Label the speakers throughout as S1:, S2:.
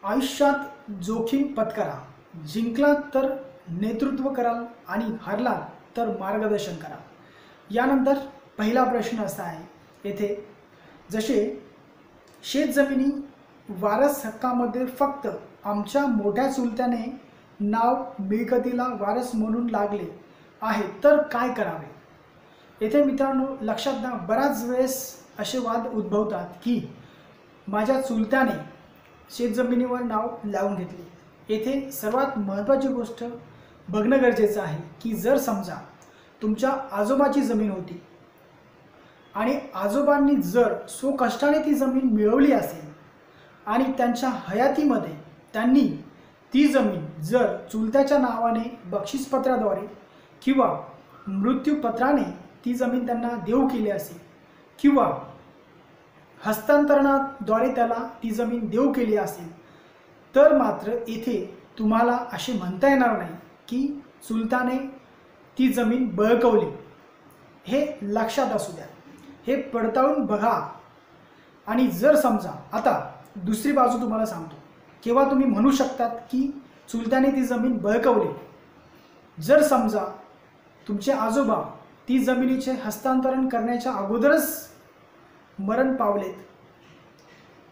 S1: आयुष्यात जोखीम पत्करा, जिंकलात तर नेतृत्व कराल आणि हरलात तर मार्गदर्शन करा। यानंतर पहिला प्रश्न असा आहे येथे, जसे शेतजमिनी वारस हक्कामध्ये फक्त आमच्या मोठ्या चुलत्याने नाव मिळकतीला वारस म्हणून लागले आहे तर काय करावे। येथे मित्रांनो लक्षात घ्या, बराच वेळेस असे वाद उद्भवतात की माझ्या चुलत्याने शेतजमिनीवर नाव लावून घेतले। येथे सर्वात महत्त्वाची गोष्ट बघणं गरजेचं आहे की जर समजा तुमच्या आजोबाची जमीन होती आणि आजोबांनी जर स्वकष्टाने ती जमीन मिळवली असेल आणि त्यांच्या हयातीमध्ये त्यांनी ती जमीन जर चुलत्याच्या नावाने बक्षीसपत्राद्वारे किंवा मृत्यूपत्राने ती जमीन त्यांना देऊ केली असेल किंवा हस्तांतरणाद्वारे त्याला ती जमीन देऊ केली असेल तर मात्र येथे तुम्हाला असे म्हणता येणार नाही की चुलताने ती जमीन बळकावली। हे लक्षात असू द्या, हे पडताळून बघा। आणि जर समजा आता दुसरी बाजू तुम्हाला सांगतो, केव्हा तुम्ही म्हणू शकतात की चुलत्याने ती जमीन बळकावली। जर समजा तुमचे आजोबा ती जमिनीचे हस्तांतरण करण्याच्या अगोदरच मरण पावलेत,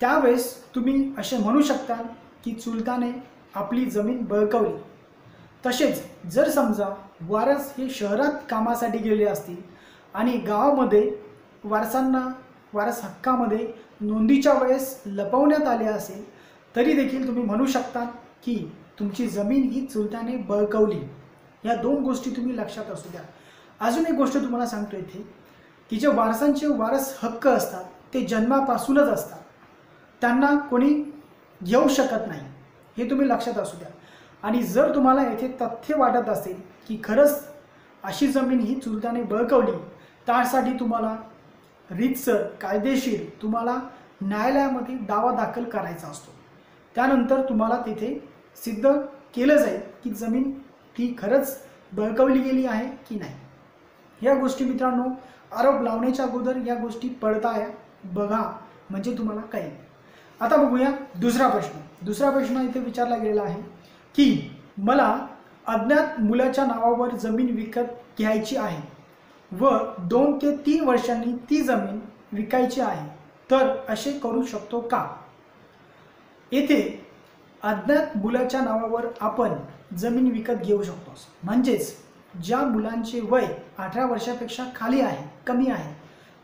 S1: त्यावेळेस तुम्ही असे म्हणू शकता की चुलताने आपली जमीन बळकावली। तसेच जर समजा वारस हे शहरात कामासाठी गेले असतील आणि गावामध्ये वारस हक्कामध्ये नोंदीच्या वेळेस लपवण्यात आले असेल तरी देखील तुम्ही म्हणू शकता की तुमची जमीन ही चुलत्याने बळकावली। या दोन गोष्टी तुम्ही लक्षात असू द्या। अजून एक गोष्ट तुम्हाला सांगतो येथे की जे वारसांचे वारस हक्क असतात ते जन्मापासूनच असतात, त्यांना कोणी घेऊ शकत नाही, हे तुम्ही लक्षात असू द्या। आणि जर तुम्हाला येथे तथ्य वाटत असेल की खरंच अशी जमीन ही चुलत्याने बळकावली, त्यासाठी तुम्हाला रीतसर कायदेशीर तुम्हाला न्यायालयामध्ये दावा दाखल करायचा असतो। त्यानंतर तुम्हाला तिथे सिद्ध केलं जाईल की जमीन ती खरंच बळकावली गेली आहे की नाही। या गोष्टी मित्रांनो आरोप लावण्याच्या अगोदर या गोष्टी पडताळा बघा, म्हणजे तुम्हाला कळेल। आता बघूया दुसरा प्रश्न। दुसरा प्रश्न इथे विचारला गेलेला आहे की मला अज्ञात मुलाच्या नावावर जमीन विकत घ्यायची आहे व 2 ते 3 वर्षांनी ती जमीन विकायची आहे, तर असे करू शकतो का। येथे अज्ञात मुलाच्या नावावर आपण जमीन विकत घेऊ शकतो, म्हणजेच ज्या मुलांचे वय 18 वर्षापेक्षा खाली आहे, कमी आहे,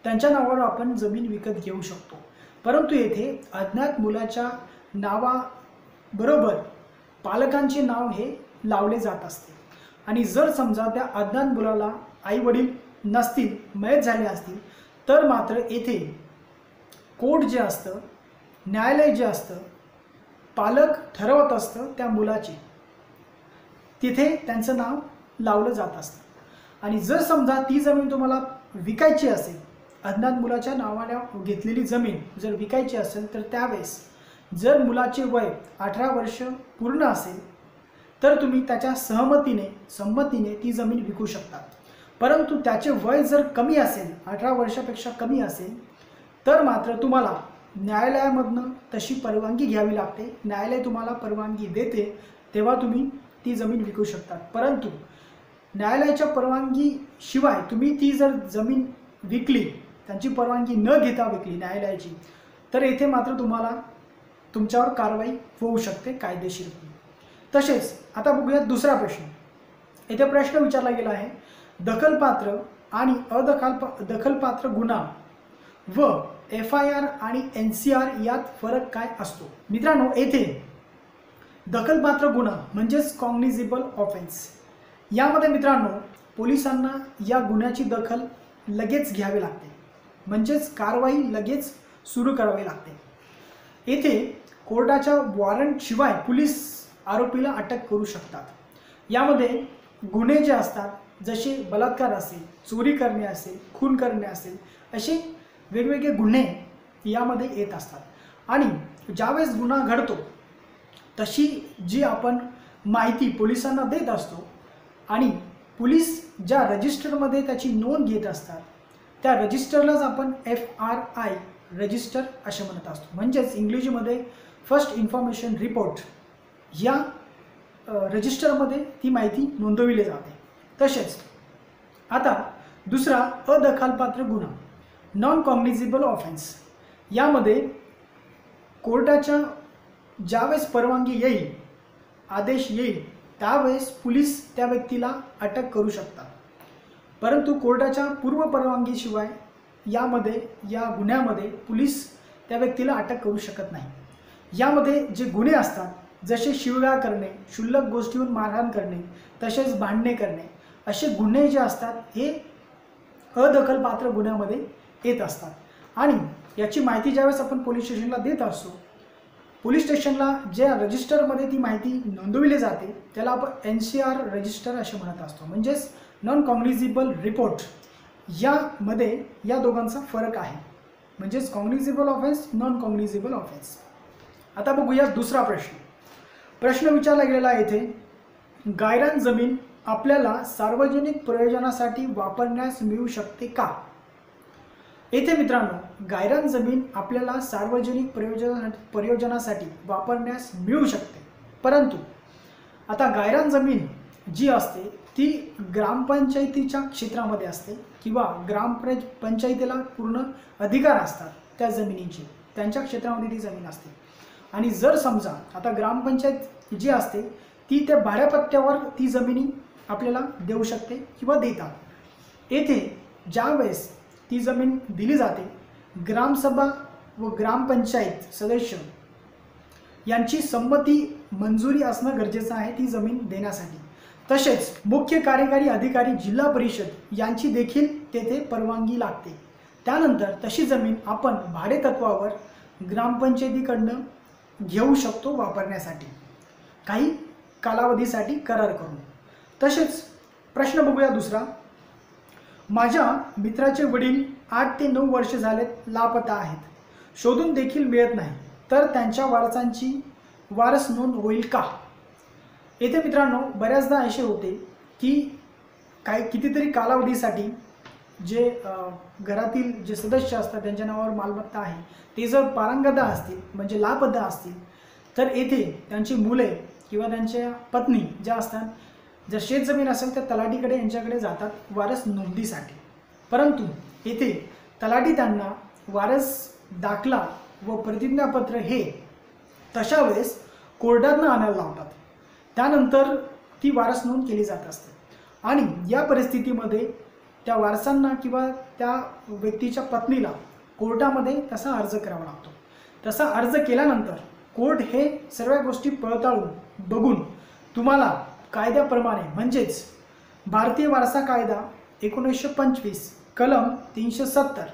S1: त्यांच्या नावावर आपण जमीन विकत घेऊ शकतो। परंतु येथे अज्ञात मुलाच्या नावाबरोबर पालकांचे नाव हे लावले जात असते आणि जर समजा त्या अज्ञात मुलाला आई वडील नसतील, मयत झाले असतील, तर मात्र येथे कोर्ट जे असतं, न्यायालय जे असतं, पालक ठरवत असतं त्या मुलाचे, तिथे त्यांचं नाव लावलं जात असतं। आणि जर समजा ती जमीन तुम्हाला विकायची असेल, अज्ञात मुलाच्या नावाने घेतलेली जमीन जर विकायची असेल, तर त्यावेळेस जर मुलाचे वय 18 वर्ष पूर्ण असेल तर तुम्ही त्याच्या संमतीने ती जमीन विकू शकता। परंतु त्याचे वय जर कमी असेल, 18 वर्षापेक्षा कमी असेल, तर मात्र तुम्हाला न्यायालयामधनं तशी परवानगी घ्यावी लागते। न्यायालय तुम्हाला परवानगी देते तेव्हा तुम्ही ती जमीन विकू शकता। परंतु न्यायालयाच्या परवानगीशिवाय तुम्ही ती जर जमीन विकली, त्यांची परवानगी न घेता विकली न्यायालयाची, तर येथे मात्र तुम्हाला तुमच्यावर कारवाई होऊ शकते कायदेशीर। तसेच आता बघूया दुसरा प्रश्न। येथे प्रश्न विचारला गेला आहे, दखलपात्र आणि दखलपात्र गुन्हा व FIR आणि NCR यात फरक काय असतो। मित्रांनो येथे दखलपात्र गुन्हा म्हणजेच कॉग्निझेबल ऑफेन्स, यामध्ये मित्रांनो पोलिसांना या गुन्ह्याची दखल लगेच घ्यावी लागते, म्हणजेच कारवाई लगेच सुरू करावी लागते। येथे कोर्टाच्या वॉरंटशिवाय पोलीस आरोपीला अटक करू शकतात। यामध्ये गुन्हे जे असतात, जसे बलात्कार असेल, चोरी करणे असेल, खून करणे असेल, असे वेगवेगळे गुन्हे यामध्ये येत असतात। आणि ज्यावेळेस गुन्हा घडतो तशी जी आपण माहिती पोलिसांना देत असतो आणि पोलीस ज्या रजिस्टरमध्ये त्याची नोंद घेत असतात त्या रजिस्टरलाच आपण FRI रजिस्टर असे म्हणत असतो, म्हणजेच इंग्लिशमध्ये फर्स्ट इन्फॉर्मेशन रिपोर्ट या रजिस्टरमध्ये ती माहिती नोंदविली जाते। तसेच आता दुसरा अदखलपात्र गुन्हा नॉन कॉग्निझेबल ऑफेन्स, यामध्ये कोर्टाच्या ज्यावेळेस परवानगी येईल, आदेश येईल, त्यावेळेस पोलीस त्या व्यक्तीला अटक करू शकतात, परंतु कोर्टाच्या पूर्व परवानगीशिवाय या गुन्ह्यामध्ये पोलीस त्या व्यक्तीला अटक करू शकत नाही। यामध्ये जे गुन्हे असतात जसे शिवीगाळ करणे, क्षुल्लक गोष्टीवर मारहाण करणे, तसेच भांडणे करणे, असे गुन्हे जे असतात हे अदखलपात्र गुन्ह्यामध्ये येत असतात। आणि याची माहिती ज्यावेळेस आपण पोलीस स्टेशनला देत असतो, पोलीस स्टेशनला ज्या रजिस्टरमध्ये ती माहिती नोंदविली जाते त्याला आपण NCR रजिस्टर असे म्हणत असतो, म्हणजेच नॉन कॉग्निझेबल रिपोर्ट। यामध्ये या दोघांचा फरक आहे, म्हणजेच कॉग्निझेबल ऑफेन्स, नॉन कॉग्निझेबल ऑफेन्स। आता बघूया दुसरा प्रश्न विचारला गेलेला आहे इथे, गायरान जमीन आपल्याला सार्वजनिक प्रयोजनासाठी वापरण्यास मिळू शकते का? येथे मित्रांनो, गायरान जमीन आपल्याला सार्वजनिक प्रयोजनासाठी वापरण्यास मिळू शकते, परंतु आता गायरान जमीन जी असते ती ग्रामपंचायतीच्या क्षेत्रामध्ये असते किंवा ग्रामपंचायतीला पूर्ण अधिकार असतात त्या जमिनीचे, त्यांच्या क्षेत्रामध्ये ती जमीन असते। आणि जर समजा आता ग्रामपंचायत जी असते ती त्या भाड्यापट्ट्यावर ती जमिनी आपल्याला देऊ शकते किंवा देतात। येथे ज्यावेळेस ती जमीन दिली जाते, ग्रामसभा व ग्रामपंचायत सदस्य यांची संमती, मंजुरी असणं गरजेचं आहे ती जमीन देण्यासाठी। तसेच मुख्य कार्यकारी अधिकारी, जिल्हा परिषद यांची देखील तेथे परवानगी लागते। त्यानंतर तशी जमीन आपण भाडेतत्वावर ग्रामपंचायतीकडनं घेऊ शकतो वापरण्यासाठी, काही कालावधीसाठी करार करून। तसेच प्रश्न बघूया दुसरा, माझ्या मित्राचे वडील 8 ते 9 वर्ष झालेत लापता आहेत, शोधून देखील मिळत नाही, तर त्यांच्या वारसांची वारस नोंद होईल का? येथे मित्रांनो बऱ्याचदा असे होते की कितीतरी कालावधीसाठी जे घरातील जे सदस्य असतात त्यांच्या नावावर मालमत्ता आहे ते जर पारंगता असतील, म्हणजे लापता असतील, तर येथे त्यांची मुले किंवा त्यांच्या पत्नी ज्या असतात, जर शेतजमीन असेल तर तलाठीकडे यांच्याकडे जातात वारस नोंदीसाठी, परंतु येथे तलाठी त्यांना वारस दाखला व प्रतिज्ञापत्र हे तशा वेळेस कोर्टातनं आणायला लावतात, त्यानंतर ती वारस नोंद केली जात असते। आणि या परिस्थितीमध्ये त्या वारसांना किंवा त्या व्यक्तीच्या पत्नीला कोर्टामध्ये तसा अर्ज करावा लागतो। तसा अर्ज केल्यानंतर कोर्ट हे सर्व गोष्टी पडताळून बघून तुम्हाला कायद्याप्रमाणे, म्हणजेच भारतीय वारसा कायदा 1925 कलम 370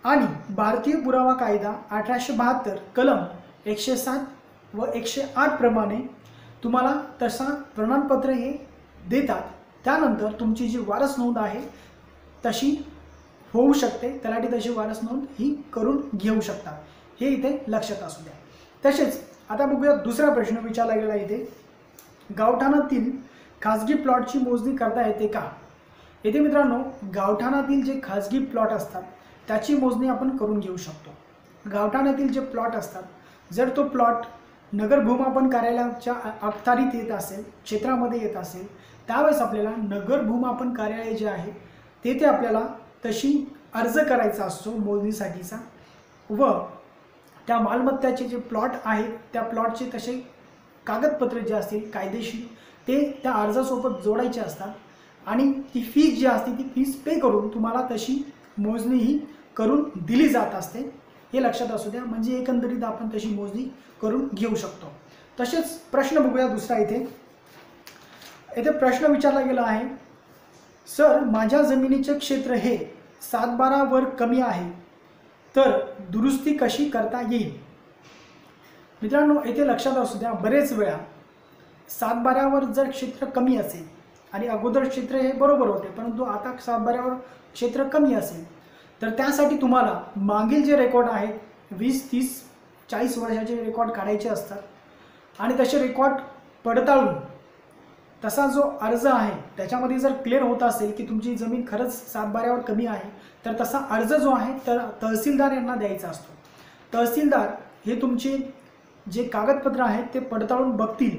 S1: आणि भारतीय पुरावा कायदा 1872 कलम 107 व 108 प्रमाणे तुम्हाला तसा प्रमाणपत्र हे देतात। त्यानंतर तुमची जी वारस नोंद आहे तशी होऊ शकते, तलाठी तशी वारस नोंद ही करून घेऊ शकतात, हे इथे लक्षात असू द्या। तसेच आता बघूया दुसरा प्रश्न विचारला गेला इथे, गावठाणातील खाजगी प्लॉटची मोजणी करता येते का? येथे मित्रांनो गावठाणातील जे खाजगी प्लॉट असतात त्याची मोजणी आपण करून घेऊ शकतो। गावठाणातील जे प्लॉट असतात, जर तो प्लॉट नगर भूमापन कार्यालयाच्या अखत्यारीत येत असेल, क्षेत्रामध्ये येत असेल, त्यावेळेस आपल्याला नगर भूमापन कार्यालय जे आहे तेथे आपल्याला तशी अर्ज करायचा असतो मोजणीसाठीचा, व त्या मालमत्त्याचे जे प्लॉट आहेत त्या प्लॉटचे तसे कागदपत्र जे असतील कायदेशीर ते त्या अर्जासोबत जोडायचे असतात, आणि ती फीस जी असते ती फीस पे करून तुम्हाला तशी मोजणी ही करून दिली जात असते, हे लक्षात असू द्या। म्हणजे एकंदरीत आपण तशी मोजणी करून घेऊ शकतो। तसेच प्रश्न बघूया दुसरा इथे प्रश्न विचारला गेला आहे, सर माझ्या जमिनीचे क्षेत्र हे 7/12 वर कमी आहे, तर दुरुस्ती कशी करता येईल? मित्रांनो येथे लक्षात असू द्या, बरेच वेळा 7/12 वर जर क्षेत्र कमी असेल, आणि अगोदर क्षेत्र हे बरोबर होते परंतु आता 7/12 वर क्षेत्र कमी असेल, तर त्यासाठी तुम्हाला मागील जे रेकॉर्ड आहेत 20, 30, 40 वर्षाचे रेकॉर्ड काढायचे असतात, आणि तसे रेकॉर्ड पडताळून तसा जो अर्ज आहे त्याच्यामध्ये जर क्लिअर होत असेल की तुमची जमीन खरंच 7/12 वर कमी आहे, तर तसा अर्ज जो आहे तर तहसीलदार यांना द्यायचा असतो। तहसीलदार हे तुमचे जे कागदपत्र आहेत ते पडताळून बघतील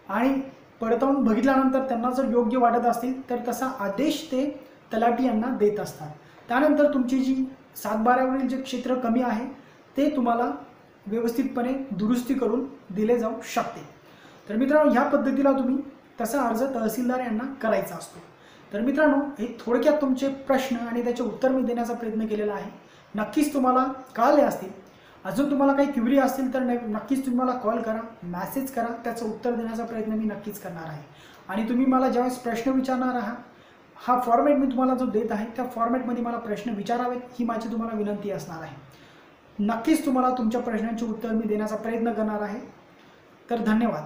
S1: आणि पडताळून बघितल्यानंतर त्यांना जर योग्य वाटत असतील तर तसा आदेश ते तलाठी यांना देत असतात. त्यानंतर तुमची जी 7/12वरील जे क्षेत्र कमी आहे ते तुम्हाला व्यवस्थितपणे दुरुस्ती करून दिले जाऊ शकते. तर मित्रांनो, ह्या पद्धतीला तुम्ही तसा अर्ज तहसीलदार यांना करायचा असतो. तर मित्रांनो, हे थोडक्यात तुमचे प्रश्न आणि त्याचे उत्तर मी देण्याचा प्रयत्न केलेला आहे. नक्कीच तुम्हाला कळले असतील. अजून तुम्हाला काही क्वेरी असतील तर नक्कीच तुम्ही मला कॉल करा, मेसेज करा, त्याचं उत्तर देण्याचा प्रयत्न मी नक्कीच करणार आहे. आणि तुम्ही मला ज्यावेळेस प्रश्न विचारणार आहात, हा फॉर्मॅट मी तुम्हाला जो देत आहे त्या फॉर्मॅटमध्ये मला प्रश्न विचारावेत ही माझी तुम्हाला विनंती असणार आहे. नक्कीच तुम्हाला तुमच्या प्रश्नांची उत्तर मी देण्याचा प्रयत्न करणार आहे. तर धन्यवाद.